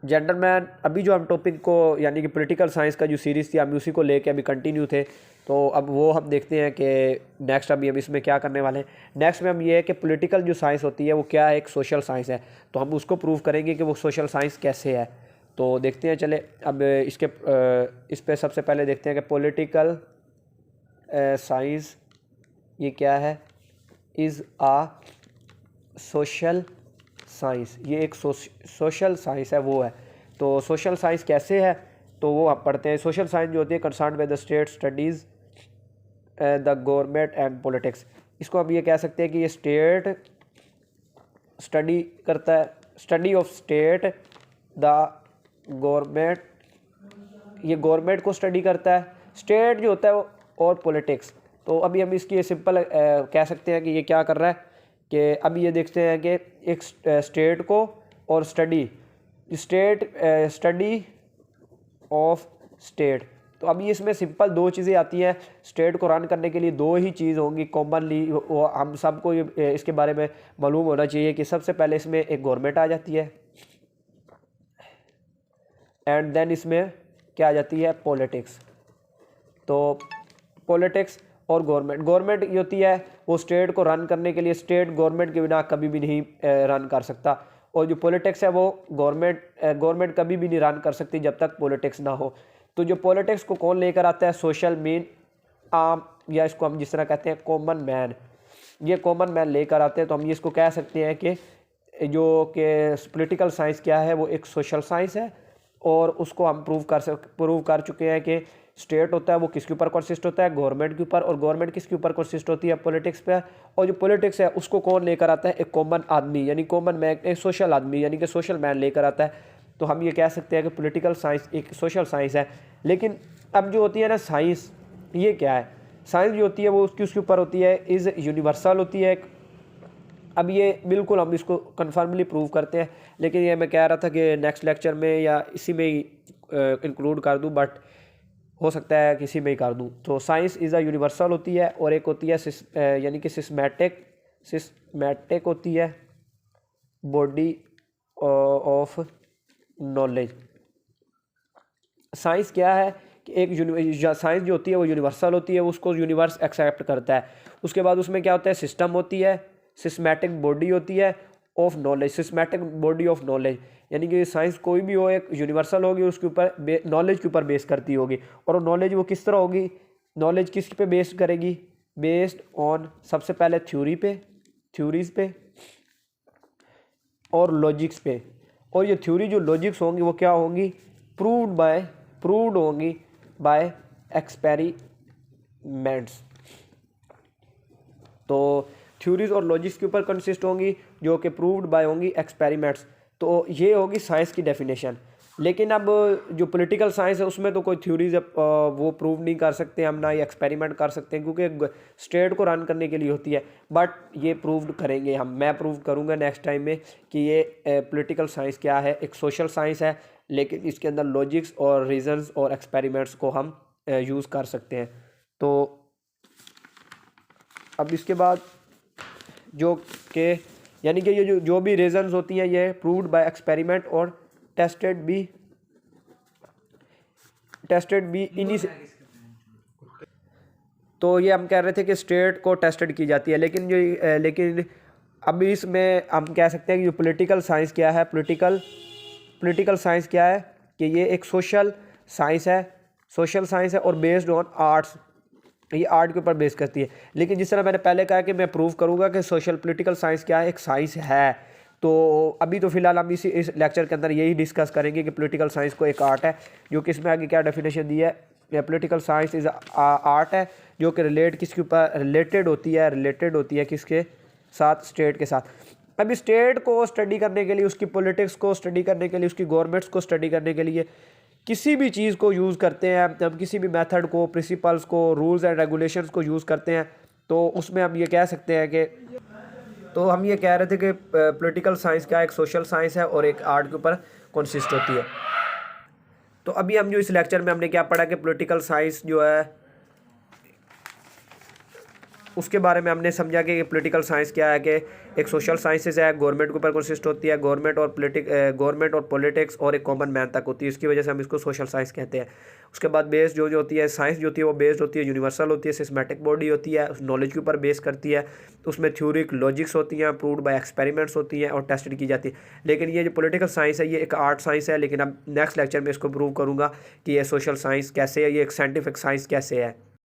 Gentleman, अभी जो हम टॉपिक को यानी कि पॉलिटिकल साइंस का जो सीरीज़ थी हम उसी को लेके अभी कंटिन्यू थे, तो अब वो हम देखते हैं कि नेक्स्ट अभी हम इसमें क्या करने वाले हैं। नेक्स्ट में हम ये है कि पॉलिटिकल जो साइंस होती है वो क्या है, एक सोशल साइंस है, तो हम उसको प्रूव करेंगे कि वो सोशल साइंस कैसे है। तो देखते हैं, चले अब इस पे सबसे पहले देखते हैं कि पॉलिटिकल साइंस ये क्या है, इज़ आ सोशल साइंस, ये एक सोशल साइंस है वो है। तो सोशल साइंस कैसे है, तो वो आप पढ़ते हैं। सोशल साइंस जो होती है concern with the state studies the government and politics, इसको हम ये कह सकते हैं कि ये स्टेट स्टडी करता है, study of state the government, ये गवर्नमेंट को स्टडी करता है, स्टेट जो होता है वो, और पॉलिटिक्स। तो अभी हम इसकी सिंपल कह सकते हैं कि ये क्या कर रहा है कि अभी ये देखते हैं कि एक स्टेट को और स्टडी ऑफ स्टेट, तो अभी इसमें सिंपल दो चीज़ें आती हैं। स्टेट को रन करने के लिए दो ही चीज़ होंगी कॉमनली, वो हम सबको इसके बारे में मालूम होना चाहिए कि सबसे पहले इसमें एक गवर्नमेंट आ जाती है एंड देन इसमें क्या आ जाती है, पॉलिटिक्स। तो पॉलिटिक्स और गवर्नमेंट ये होती है वो स्टेट को रन करने के लिए, स्टेट गवर्नमेंट के बिना कभी भी नहीं रन कर सकता, और जो पॉलिटिक्स है वो गवर्नमेंट कभी भी नहीं रन कर सकती जब तक पॉलिटिक्स ना हो। तो जो पॉलिटिक्स को कौन लेकर आता है, सोशल मीन आम, या इसको हम जिस तरह कहते हैं कॉमन मैन, ये कॉमन मैन लेकर आते हैं। तो हम इसको कह सकते हैं कि जो कि पॉलिटिकल साइंस क्या है, वो एक सोशल साइंस है, और उसको हम प्रूव कर चुके हैं कि स्टेट होता है वो किसके ऊपर कंसिस्ट होता है, गवर्नमेंट के ऊपर, और गवर्नमेंट किसके ऊपर कंसिस्ट होती है, पॉलिटिक्स पे। और जो पॉलिटिक्स है उसको कौन लेकर आता है, एक कॉमन आदमी, यानी कॉमन मैन, एक सोशल आदमी यानी कि सोशल मैन लेकर आता है। तो हम ये कह सकते हैं कि पॉलिटिकल साइंस एक सोशल साइंस है। लेकिन अब जो होती है ना साइंस, ये क्या है, साइंस जो होती है वो उसके ऊपर होती है, इज़ यूनिवर्सल होती है। अब ये बिल्कुल हम इसको कन्फर्मली प्रूव करते हैं, लेकिन ये मैं कह रहा था कि नेक्स्ट लेक्चर में या इसी में ही इंक्लूड कर दूं, बट हो सकता है किसी में ही कर दूं। तो साइंस इज़ अ यूनिवर्सल होती है, और एक होती है यानी कि सिस्टमैटिक होती है, बॉडी ऑफ नॉलेज। साइंस क्या है कि एक साइंस जो होती है वो यूनिवर्सल होती है, उसको यूनिवर्स एक्सेप्ट करता है। उसके बाद उसमें क्या होता है, सिस्टम होती है, सिस्टमैटिक बॉडी होती है of knowledge, systematic body of knowledge, यानी कि साइंस कोई भी हो एक यूनिवर्सल होगी, उसके ऊपर नॉलेज के ऊपर बेस करती होगी। और नॉलेज वो किस तरह होगी, नॉलेज किस पे बेस करेगी, बेस्ड ऑन सबसे पहले थ्योरीज पे और लॉजिक्स पे। और ये थ्योरी जो लॉजिक्स होंगी वो क्या होंगी, प्रूव्ड होंगी बाय एक्सपेरिमेंट्स। तो थ्योरीज और लॉजिक्स के ऊपर कंसिस्ट होंगी जो कि प्रूव्ड बाय होंगी एक्सपेरिमेंट्स। तो ये होगी साइंस की डेफिनेशन। लेकिन अब जो पॉलिटिकल साइंस है उसमें तो कोई थ्योरीज वो प्रूव नहीं कर सकते हम, ना ये एक्सपेरिमेंट कर सकते हैं, क्योंकि स्टेट को रन करने के लिए होती है। बट ये प्रूव करेंगे हम, मैं प्रूव करूँगा नेक्स्ट टाइम में कि ये पॉलिटिकल साइंस क्या है, एक सोशल साइंस है, लेकिन इसके अंदर लॉजिक्स और रीजंस और एक्सपेरिमेंट्स को हम यूज़ कर सकते हैं। तो अब इसके बाद जो कि यानी कि ये जो भी रीजंस होती हैं ये प्रूव्ड बाय एक्सपेरिमेंट और टेस्टेड भी इन्हीं से। तो ये हम कह रहे थे कि स्टेट को टेस्टेड की जाती है, लेकिन अब इसमें हम कह सकते हैं कि जो पॉलिटिकल साइंस क्या है, पॉलिटिकल साइंस क्या है कि ये एक सोशल साइंस है और बेस्ड ऑन आर्ट्स, ये आर्ट के ऊपर बेस करती है। लेकिन जिस तरह मैंने पहले कहा कि मैं प्रूव करूंगा कि सोशल पॉलिटिकल साइंस क्या है, एक साइंस है। तो अभी तो फिलहाल हम इस लेक्चर के अंदर यही डिस्कस करेंगे कि पॉलिटिकल साइंस को एक आर्ट है, जो कि इसमें आगे क्या डेफिनेशन दी है, पॉलिटिकल साइंस इज आर्ट है जो कि किसके ऊपर रिलेटेड होती है किसके साथ, स्टेट के साथ। अभी स्टेट को स्टडी करने के लिए, उसकी पॉलिटिक्स को स्टडी करने के लिए, उसकी गवर्नमेंट्स को स्टडी करने के लिए किसी भी चीज़ को यूज़ करते हैं हम, किसी भी मेथड को, प्रिंसिपल्स को, रूल्स एंड रेगुलेशंस को यूज़ करते हैं, तो उसमें हम ये कह सकते हैं कि, तो हम ये कह रहे थे कि पॉलिटिकल साइंस क्या एक सोशल साइंस है और एक आर्ट के ऊपर कंसिस्ट होती है। तो अभी हम जो इस लेक्चर में हमने क्या पढ़ा कि पॉलिटिकल साइंस जो है उसके बारे में हमने समझा कि पॉलिटिकल साइंस क्या है, कि एक सोशल साइंसेज है, गवर्नमेंट के ऊपर कंसिस्ट होती है, गवर्नमेंट और पॉलिटिक्स और एक कॉमन मैन तक होती है, इसकी वजह से हम इसको सोशल साइंस कहते हैं। उसके बाद बेस जो होती है साइंस जो होती है वो बेस्ड होती है, यूनिवर्सल होती है, सिस्टमैटिक बॉडी होती है, उस नॉलेज के ऊपर बेस करती है, उसमें थ्योरिक लॉजिक्स होती हैं, प्रूव्ड बाय एक्सपेरिमेंट्स होती हैं और टेस्टेड की जाती है। लेकिन ये जो पॉलिटिकल साइंस है ये एक आर्ट साइंस है, लेकिन अब नेक्स्ट लेक्चर में इसको प्रूव करूँगा कि ये सोशल साइंस कैसे है, ये एक साइंटिफिक साइंस कैसे है।